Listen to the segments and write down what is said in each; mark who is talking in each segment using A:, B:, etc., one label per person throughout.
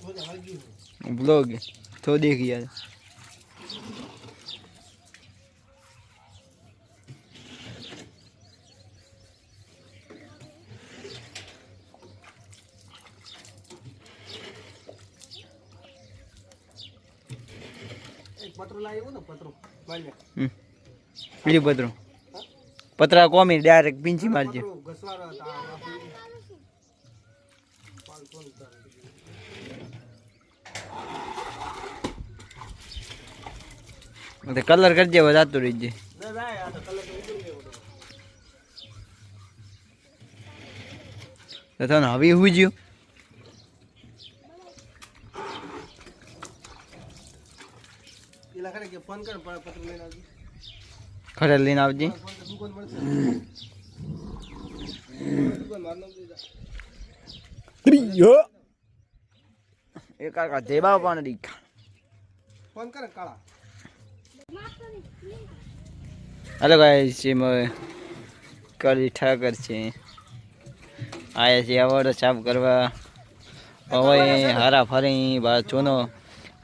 A: Blog तो देखिए
B: પત્રો લાવ્યો ને પત્રો બાલ્યા
A: બીજું પતરું પતરા કોમી ડાયરેક્ટ પિંચી મારજે
B: ઘસવાળા
A: હતા કલર કરજે વધારતું રહીજે તને હવે હું જ્યું
B: ફોન કર પત્ર લઈને આવજે
A: ખરે લઈને આવજે એ કાકા દેવા પણ દીખા
B: ફોન કર કાળા
A: हेलो गाइस ये मैं कल ठाकर से आया છે અવોર્ડ સાફ કરવા હવે હારા ફરી બા સોનો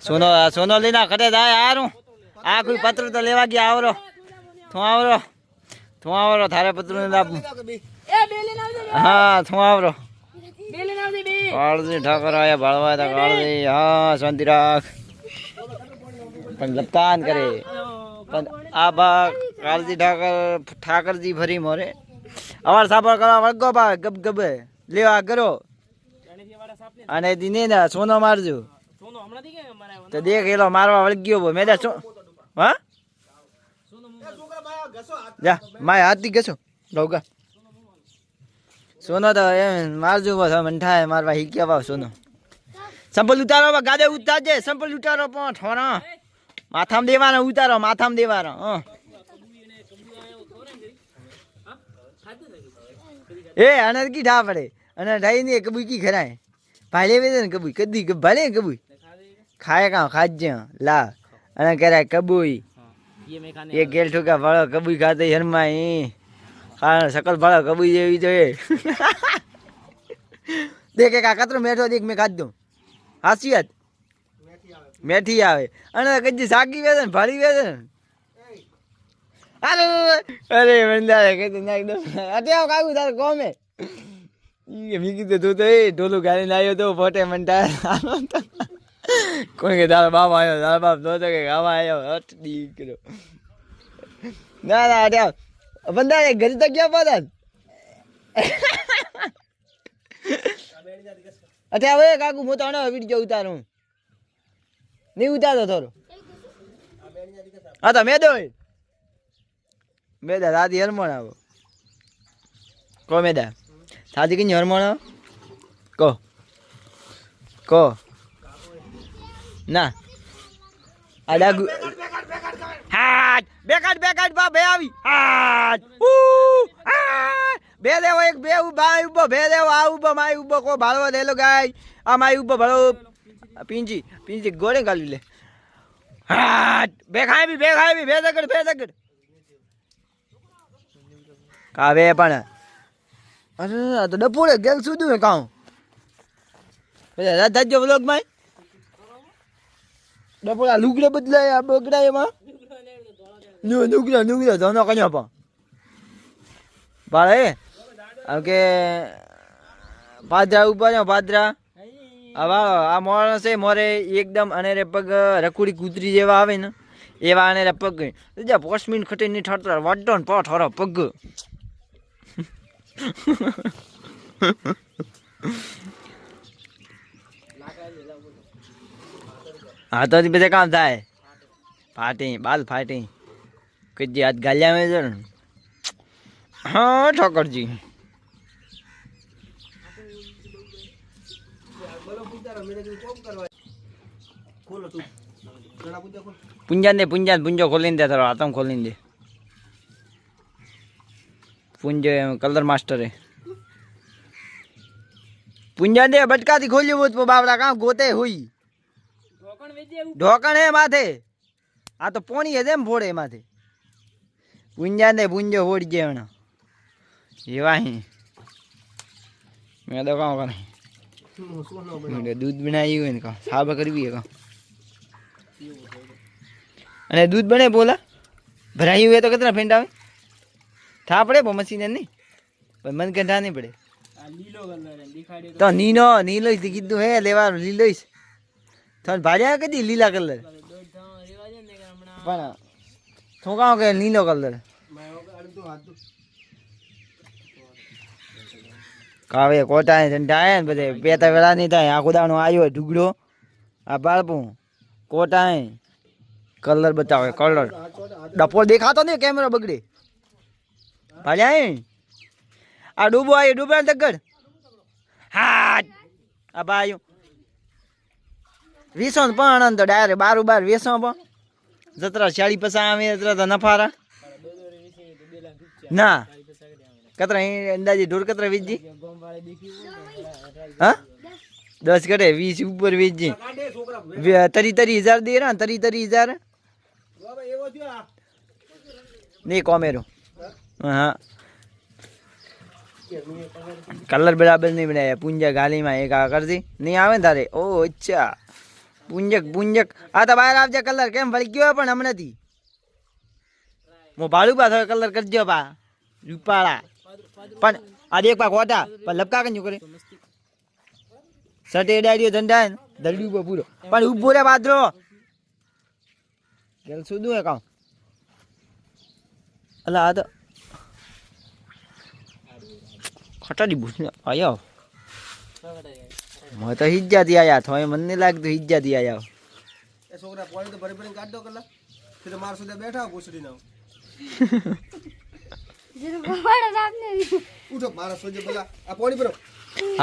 A: સોનો સોનો લીના ખડે જાય હારું આ કોઈ પત્ર તો લેવા ગયા આવરો તું આવરો થારે પત્ર ને આપું
C: એ બે લઈને આવજો
A: હા તું આવરો
C: બે લઈને આવજો બે
A: કાળજી ઠાકર આયા બાળવા તા કાળજી હા શાંતિ રાખ પણ લપકાન કરે પણ આ બા કાળજી ઠાકરજી ભરી મોરે અવાર સાપર કરવા વળગો બા ગબ ગબે લેવા કરો અને દિને ના સોનો મારજો
C: સોનો હમણાંથી કે મારા
A: તો દેખ એલો મારવા વળગ્યો બો મેદા છો હા જા માય હાથી ગસો ડોગા સોનો તો એમ મારજો બસ મંઠાય મારવા હિક્યા બા સોનો સંપલ ઉતારો બા ગાદે ઉતારજે સંપલ ઉતારો પણ ઠોરા માથામાં દેવાનો ઉતારો માથામાં દેવાનો એ અને કી ઠા પડે અને ઢાઈ ને કબૂઈ કી ખરાય ભાલે વેદે ને કબૂઈ કદી ભલે કબૂઈ ખાય કાં ખાજે લા અને કરાય કબૂઈ એક ગેલ ઠોકા ભાળો કબૂઈ ખાતે હરમાઈ હા સકલ ભાળો કબૂઈ જેવી જોઈએ દેખ એક આ કતરો મેઠો દેખ મેં ખાધ દઉં હાસિયત મેઠી આવે અને કદી સાકી વેદે ને ભાળી વેદે ને અરે બંદા કીધું ના એકદમ અટ્યાવ કાકુ તારે કોમે મી કીધું તું તો એ ઢોલું ગાડીને આવ્યો તો ફોટે મંટા કોઈ કે તારા બાપ આવ્યો તારા બાપ તો કે આવા આવ્યો હટ દીકરો ના ના અટ્યાવ બંદા ઘરે તો ક્યાં પહોંચા અટ્યાવ એ કાકુ હું તો આનો વિડીયો ઉતારું નહીં ઉતારતો થોડો હા તો મેં દો મેદા દાદી હરમોણ આવો કો મેદા દાદી કઈ હરમોણ આવો કો ના આ ડાગુ હાટ બેકાટ બા બે આવી હાટ બે દેવો એક બે ઉભા ઉભો બે દેવો આ ઉભો માય ઉભો કો ભાળવા દેલો ગાય આ માય ઉભો ભાળો પિંજી ગોળે ગાલી લે હાટ બે ખાય બી બે દગડ કાવે પણ અરે આ તો ડપોડે ગેલ સુધું હે કાઉ પછી રાત જો વ્લોગ માં ડપોડા લુગડે બદલાય આ બગડા એમાં નુગડા ધોનો કન્યો પણ બાળે કે પાદરા ઉપર પાદરા આવા આ માણસ છે મોરે એકદમ અને રે પગ રકુડી કૂતરી જેવા આવે ને એવા અને રે પગ જા 5 મિનિટ ખટે ની ઠરતો વાડો ને પઠ હરો પગ હા તો બધે કામ થાય ફાટી બાલ ફાટી કજી હાથ ગાલ્યા મેં છે ને હા ઠાકરજી પુંજો ખોલીને દે તારો આતમ ખોલીને દે પુંજ કલર માસ્ટર પુંજા દે બટકાથી ખોલ્યું હોત બાબડા કામ ગોતે હુઈ ઢોકણ હે માથે આ તો પોણી હે એમ ફોડે માથે પુંજા દે પુંજો ફોડી જાય એવા મેં તો કામ કરે
B: સોનો બનાવો.
A: દૂધ બનાવ્યું હોય ને કાં સાબ કરવી હોય કાં અને દૂધ બને બોલા ભરાયું હોય તો કેટલા ફેંટ આવે થા પડે પણ મશીન નહીં પણ મન કે થા નહીં પડે
C: આ લીલો કલર દેખાડ્યો
A: તો નીલો જ કીધું હે લેવાનું લીલો જ તમે ભાડ્યા કદી લીલા કલર
C: દોઢ રેવા છે ને કે હમણાં
A: પણ શું કહો કે નીલો કલર કાવે કોટા ઠંડા ને બધે પેતા વેળા નહીં થાય આખું દાણો આવ્યો ઢુગડો આ બાળપું કોટા કલર બતાવે કલર ડપો દેખાતો નહીં કેમેરો બગડે ભાડ્યા આ ડૂબો આવ્યો ડૂબા તગડ હા આ બાયું વીસો પણ આનંદ તો ડાયરેક્ટ બાર વીસો પણ જતરા 40 આવે જતરા તો નફારા ના કતરા અંદાજે ઢોર કતરા વીજજી હા 10 કરે 20 ઉપર વીજજી 30,000 દે ને 30,000 નહીં કોમેરો હા કલર બરાબર નહીં બનાવ્યા પૂંજક ગાલીમાં એક આ કરતી નહીં આવે ને તારે ઓ અચ્છા પૂંજક આ તો બહાર આવજે કલર કેમ વળી ગયો પણ હમણાંથી હું ભાડું પા થયો કલર કરજો પા રૂપાળા પણ આ દેખ પા ખોટા પણ લપકા કંજુ કરે સટે ડાડીઓ ધંધા દરડી પર પૂરો પણ ઉભો રે બાદરો ગેલ સુધું હે કામ અલા આ તો ખટાડી બુસ આયો मैं तो हिज्जा दिया यार थोड़े मन नहीं लाग तो हिज्जा दिया यार
B: એ છોકરા પાણી તો ભરી ભરીને કાઢ દો કલા फिर मार सुधे बैठा पूछड़ी ना उठो मारा सोजे बोला आ पानी भरो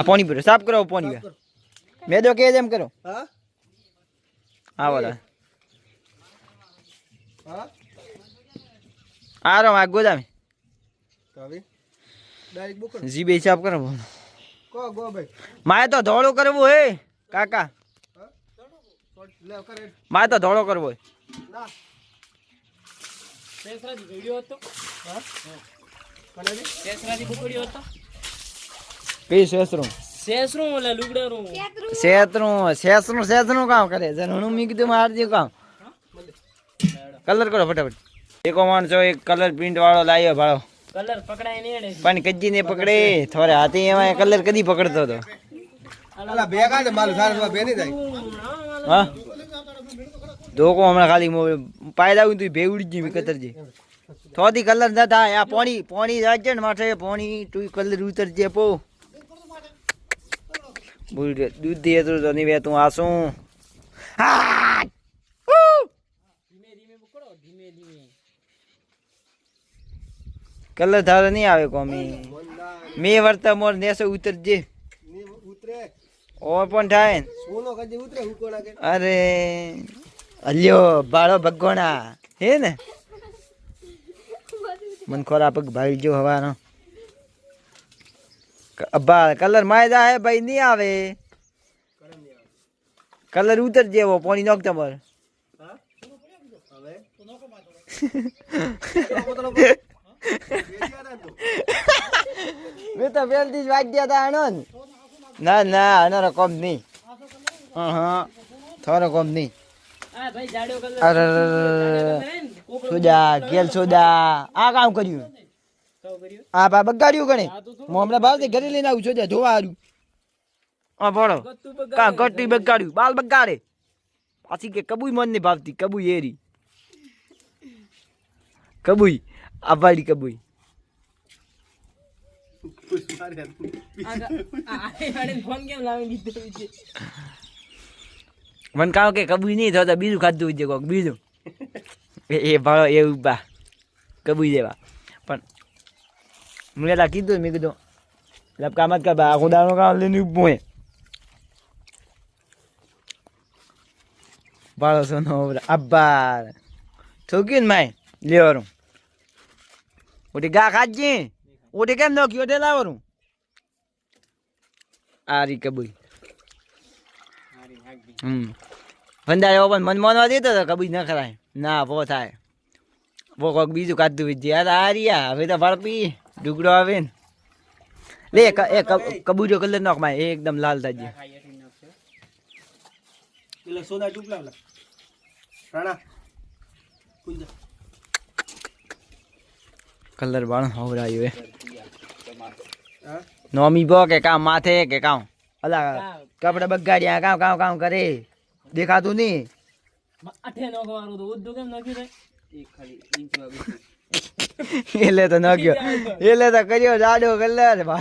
A: पानी भरो साफ करो पानी मैं तो के जेम करो
B: हां
A: हां वाला
B: हां
A: आ रहा हूं गोदाम
B: तो अभी डायरेक्ट बुक
A: जी बे साफ करो
B: को गो भाई
A: माए तो धोळो करवो हे काका
B: हां ले करे
A: माए तो धोळो करवो
B: ना
C: સેસરાજી વિડિયો હતો
B: हां કને
C: સેસરાજી બુકડીયો હતો
A: पे सेसरू
C: ઓલા લુગડાનું
A: सेसरू काम करे जनणु मी कीधु मार दियो काम कलर करो फटाफट एको माणसो एक कलर प्रिंट वाळो लायो भाळो
C: કલર પકડાય નહીં એડે
A: पण कज्जी ने पकड़े थोड़े हाथी एमा कलर कदी पकड़तो तो
B: अला बेगा ने माल सारा बे नहीं जाय
A: हां दोको हमणा खाली पाय दाऊ तू भे उड़ी जी कतर जी थोड़ी कलर न था या पानी राजन माथे पानी तू कलर उतर जे पो बोल दूध दिए तो नहीं वे तू आसू हां
C: ધીમે ધીમે પકડો ધીમે ધીમે
A: कलर धारा नहीं आवे कोमी मैं वर्ता मोर नेसे उतर जे
B: नी उतरे
A: और पण थाय
B: सोनो कजी उतरे हुकोना के
A: अरे अल्यो बाळो भगोना हे ने मन खोरा पग भाई जो हवानो अब्बा कलर मायदा है भाई नहीं आवे कलर उतर जेवो पानी नोकता मोर
B: हां હવે तो
A: मैं तो वेल्दी वाज दिया था आनंद ना ना अनरा कम नहीं हां थोड़ा कम नहीं
C: આ ભાઈ જાડો કલર
A: अरे सोजा गेल सोजा आ काम કર્યું
C: તો કર્યું
A: આ બા બગાડ્યું ગણે હું હમણાં બહારથી ઘરે લઈને આવું સોજા જોવા આરું આ બોલો
C: ગત્તુ બગા
A: કા ગટ્ટી બગાડ્યું બાલ બગાડે પાછી કે કબૂઈ મન ની ભાવતી કબૂઈ એરી કબૂઈ આ વાડી કબૂઈ
C: આ ફોન કેમ લાવી દીધો છે
A: મન કાવ કે કબૂઈ નહીં થતા બીજું ખાધું છે કોક બીજું એ ભાળો એ ઉભા કબૂઈ જેવા પણ મેં એલા કીધું મેં કીધું લપકા મત કર બા ખુદાનો કામ લઈને ઊભું હે ભાળો સોનો અબ્બા ઠોક્યું ને માય લેવાનું ઓટી ગા ખાજી ઓટી કેમ નોખ્યો તે લાવવાનું આ રી કબૂઈ ભંડારે ઓપન મન માનવા દેતો તો કબૂઈ ન ખરાય ના વો થાય વો કોઈક બીજું કાઢતું વિજય યાર આ રહ્યા હવે તો ભળપી ડુગડો આવે ને લે કબૂજો કલર નાખ માં એકદમ લાલ થઈ જાય
C: ખાઈ એઠી નાખશે
B: એટલે સોદા ટુકલા ઓલા રાણા કુંજા
A: કલર વાળો હવરાયો એ
B: હા
A: નોમી બો કે કામ માથે કે કામ અલા કપડા બગાડ્યા કામ કામ કામ કરે દેખાતું નહીં
C: અઠે નોખવાનું તો ઉદ્દુ કેમ નાખ્યું રે એક ખાલી ઇંચ વાગી
A: એટલે તો નાખ્યો એટલે તો કર્યો જાડો કલર
C: આડા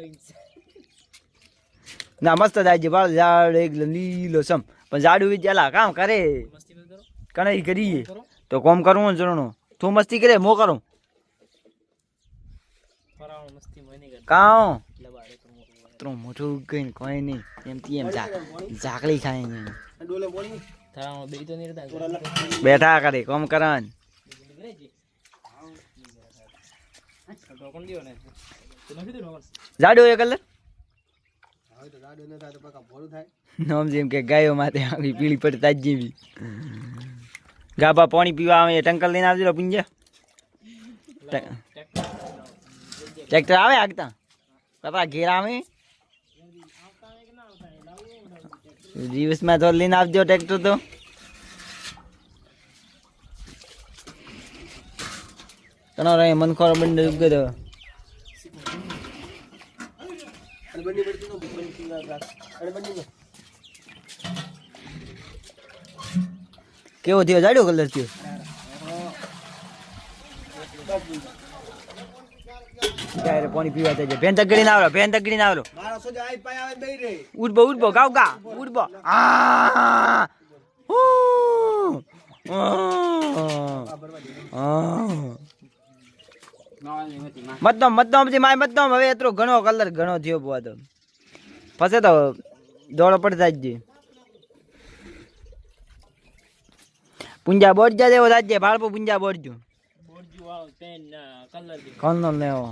C: ઇંચ
A: ના મસ્ત થાય છે બાળ ઝાડ એકદમ લીલો સમ પણ ઝાડુ વિચાલા કામ કરે
C: મસ્તી મત કરો
A: કણાઈ કરીએ
C: કરો
A: તો કોમ કરવું જરૂર તું મસ્તી કરે મો કરું
C: ફરાણ મસ્તી મોય નહીં કર
A: કામ
C: લબાડે તો મોટું
A: તું મોટું કઈ કોઈ નહીં એમ એમ ઝાકલી ખાય નહીં
B: ડોલે પોણી
C: થરાણ બે તો નહીં રહેતા
A: બેઠા કરે કોમ કરન
C: નીકળે છે હા ટોકન દિયો ને તો નથી દે ટોકન
A: ઝાડુ એ કલર
B: હવે તો ગાડો ન થાય તો પાકા ભોળું થાય
A: નોમ જેમ કે ગાયો માથે આવી પીળી પડી તાજ જેવી ગાબા પાણી પીવા આવે ટંકલ લઈને આવજો પુંજા ટ્રેક્ટર આવે આગતા બાપા ઘેર આવે દિવસમાં તો લઈને આવજો ટ્રેક્ટર તો કનો રે મનખોર બંને ઉગે તો
B: અને બંને પડતી નો બંને પીવા ગ્લાસ અને બંને નો
A: કેવો થયો જાડ્યો કલર થયો ત્યારે પાણી પીવા જાય ભેન તગડી ના આવલો ભેન તગડી ના આવલો
B: મારા સોજા આઈ પાય આવે બેઈ રે
A: ઉડબો ઉડબો ગાવ ગા ઉડબો આ મતદમ મતદમ જે માય મતદમ હવે એટલો ઘણો કલર ઘણો થયો બુઆ તો પછી તો દોડો પડતા જ પુંજા બોડ જા દેવો રાજ્ય ભાળપો પુંજા બોડજો
C: બોરજુ વાળો પેન કલર દે
A: કોનો લેવો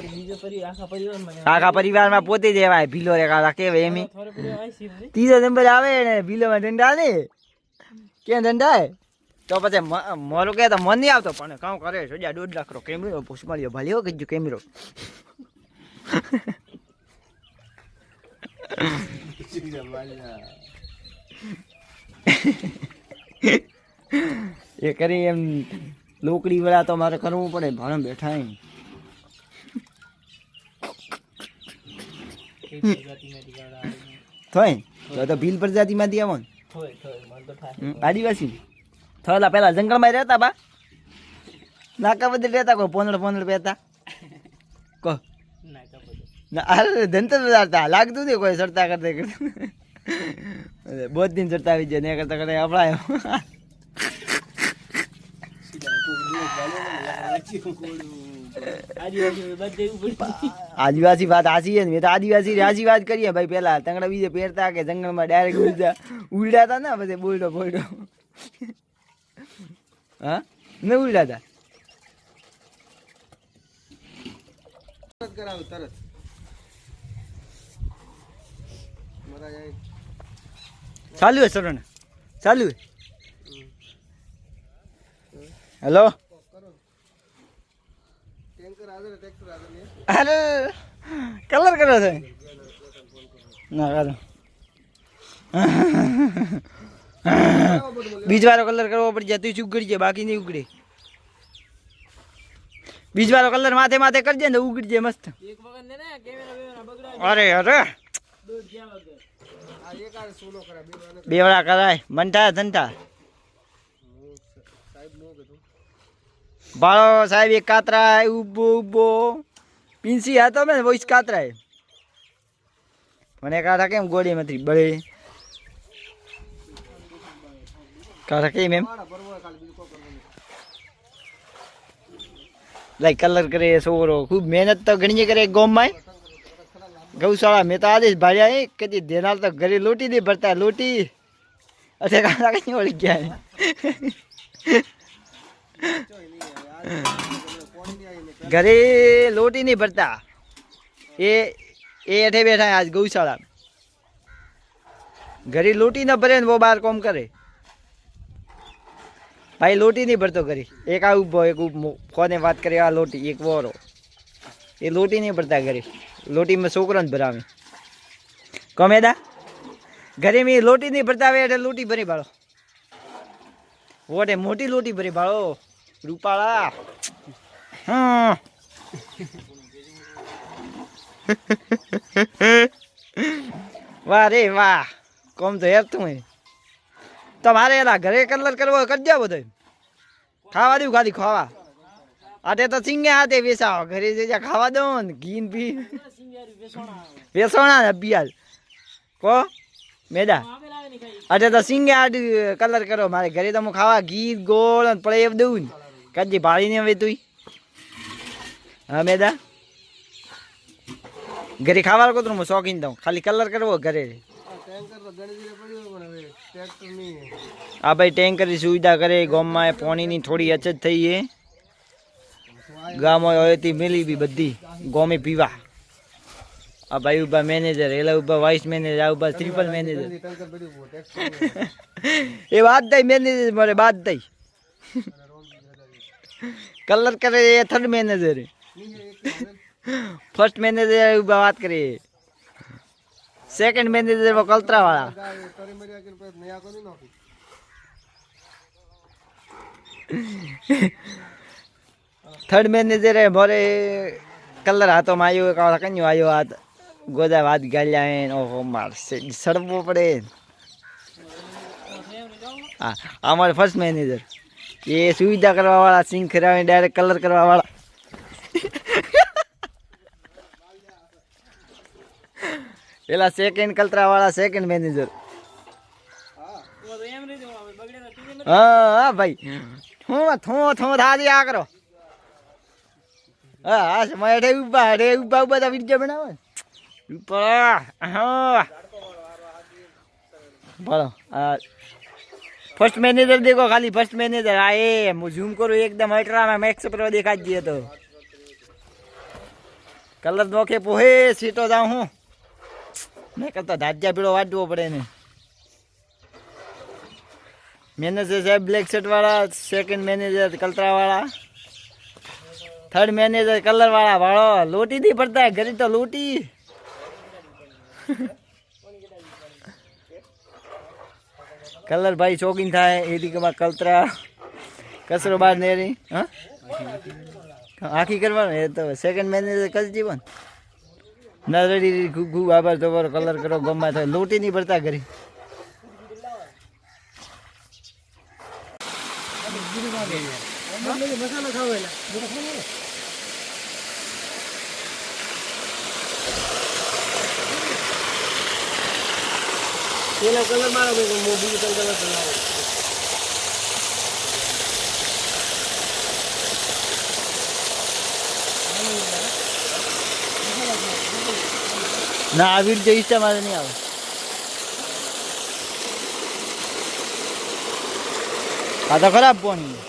C: બીજો પરી આખા પરિવારમાં
A: આખા પરિવારમાં પોતે દેવાય ભીલો રે કાળા કેવે એમ
C: થોડે પડ્યો આઈ સી ને
A: ત્રીજો નંબર આવે ને ભીલોમાં દંડા ને ક્યાં દંડાય તો પછી મારું કે તો મન નહીં આવતો પણ કામ કરે સોજા 1.5 લાખ રો કેમેરો પુષ્માળીઓ ભાલ્યો કીધું કેમેરો એ કરી એમ લોકડી વાળા તો મારે કરવું પડે ભાડે બેઠા એમ થાય તો ભીલ પ્રજાતિમાંથી આવો ને
C: થોય થોય મન તો થાય
A: આદિવાસી થયેલા પેલા જંગલમાં રહેતા બા નાકા બધે રહેતા કોઈ પોનડ પહેરતા કહો
C: ના કપડો
A: ના અરે ધનતર બજારતા લાગતું નહીં કોઈ ચડતા કરતા બહુ દિન ચડતા આવી જાય ને કરતા કરતા અપડાયો આદિવાસી વાત હાસી છે ને મેં તો આદિવાસી રાજી વાત કરીએ ભાઈ પેલા તંગડા બીજે પહેરતા કે જંગલમાં ડાયરેક્ટ ઉડ્યા હતા ને પછી બોલડો હા ને ઉડ્યા હતા
B: કરાવ તરત મારા જાય
A: ચાલુ હે સરણ ચાલુ હે હેલો
B: ટેન્કર આદર ટ્રેક્ટર આદર ને
A: અરે કલર કરો છે ના કરો બીજ વાળો કલર કરવો પડી જાય તું ઉગડી જાય બાકી નહીં ઉગડે બીજ વાળો કલર માથે માથે કરજે ને ઉગડી જાય મસ્ત
C: એક વખત ને ને કેમેરા બગડાય
A: અરે અરે
C: દોડ ગયા વગર
B: આ એક આ સોલો કરા બે વાળા
A: બે વાળા કરાય મનતા ધનતા
B: સાહેબ નો કીધું
A: બાળો સાહેબ એક કાતરાય ઉભો ઉભો પિંસી હતો મેં વોઇસ કાતરાય મને કાઢા કેમ ગોળી માંથી બળે કાઢા કેમ એમ
B: વાળા પરવા ખાલી બીજું કોઈ કરવાનું
A: લાઈક કલર કરે છોકરો ખૂબ મહેનત તો ઘણી કરે ગોમમાં ગૌશાળા મેં તો આદેશ ભાડ્યા કદી દેનાર તો ઘરે લોટી દે ભરતા લોટી અરે કાઢા કઈ ઓળી ગયા ઘરે લોટી નહીં ભરતા એ એઠે બેઠા આજ ગૌશાળા ઘરે લોટી ન ભરે ને वो बाहर કોમ કરે ભાઈ લોટી નહીં ભરતો ઘરે. એક આ ઊભો એક કોને વાત કરે આ લોટી એક વોરો એ લોટી નહીં ભરતા ઘરે. લોટીમાં છોકરાને ભરાવે કમેદા ઘરે મેં લોટી નહીં ભરતા આવે એટલે લોટી ભરી ભાળો વોટે મોટી લોટી ભરી ભાળો રૂપાળા. હા વાહ રે વાહ કોમ તો યાર તું તમારે એલા ઘરે કલર કરવો કરજો બધો ખાવા દઉં ખાલી ખાવા આટે તો સિંગે હાથે વેસાવો ઘરે જઈ ખાવા દો ને ઘી ને પી વેસોણા ને અભિયાલ કો મેદા અટે તો સિંગે હાથ કલર કરો મારે ઘરે તો હું ખાવા ઘી ગોળ ને પડે દઉં ને કદી ભાળીને હવે તું હા મેદા ઘરે ખાવા કો તો હું શોખીન દઉં ખાલી કલર કરવો ઘરે.
B: ટેન્કર તો ઘણી જગ્યાએ પડ્યું પણ હવે ટ્રેક્ટર નહીં.
A: આ ભાઈ ટેન્કરની સુવિધા કરે ગામમાં પાણીની થોડી અછત થઈ છે ગામમાં હવેથી મેલી બી બધી ગોમે પીવા. આ ભાઈ ઉભા મેનેજર એલા ઉભા વાઇસ મેનેજર આ ઉભા ટ્રિપલ મેનેજર
B: ટેન્કર પડ્યું ટ્રેક્ટર
A: એ વાત થઈ મેનેજર મારે બાદ થઈ કલર કરે એ થર્ડ મેનેજર ફર્સ્ટ મેનેજર ઉભા વાત કરી સેકન્ડ મેનેજર કલતરા વાળા થર્ડ મેનેજરે મોરે કલર હાથોમાં આવ્યો કન્યો આવ્યો હાથ ગોદા વાત ગાલ્યા હે ઓહો મારશે સડવો પડે. હા અમારે ફર્સ્ટ મેનેજર એ સુવિધા કરવા વાળા સિંગ ખરાવી ડાયરેક્ટ કલર કરવા વાળા. પેલા સેકન્ડ કલતરા વાળા સેકન્ડ મેનેજર. હા હા ભાઈ થો થાજી આ કરો. હા હા સમય અડે ઉભા બધા વિડીયો બનાવે હા બોલો. ફર્સ્ટ મેનેજર દેખો ખાલી ફર્સ્ટ મેનેજર આ એ હું ઝૂમ કરું એકદમ અલ્ટ્રામાં મેક્સ પ્રો દેખાઈ દઈએ તો કલર નોખે પોહે સીટો જાઉં હું મેં કરતા ધાજ્યા પીળો વાંચવો પડે ને. મેનેજર સાહેબ બ્લેક શર્ટ વાળા સેકન્ડ મેનેજર કલતરા વાળા થર્ડ મેનેજર કલર વાળા વાળો લોટી નહીં પડતા ઘરે તો લોટી. કલર ભાઈ શોખીન થાય એ દીકમાં કલતરા કચરો બહાર નેરી હા આખી કરવાનું એ તો સેકન્ડ મેનેજર કરી જીવન નરડી ઘૂ આભાર તમારો કલર કરો ગમવા થાય લોટી નહીં પડતા ઘરે.
B: મસાલા ખાવેલા પેલો કલર મારો બીજું કલર ચલાવો
A: ના આવી રીતે ઈચ્છા મારે નહીં આવે. આ તો ખરાબ પાણી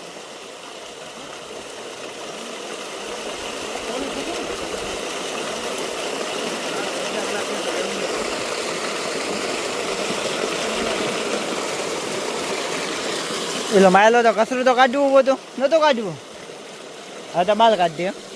A: પેલો માયલો તો કચરું તો કાઢવું બધું નતો કાઢવું. હા તો માલ કાઢી દે.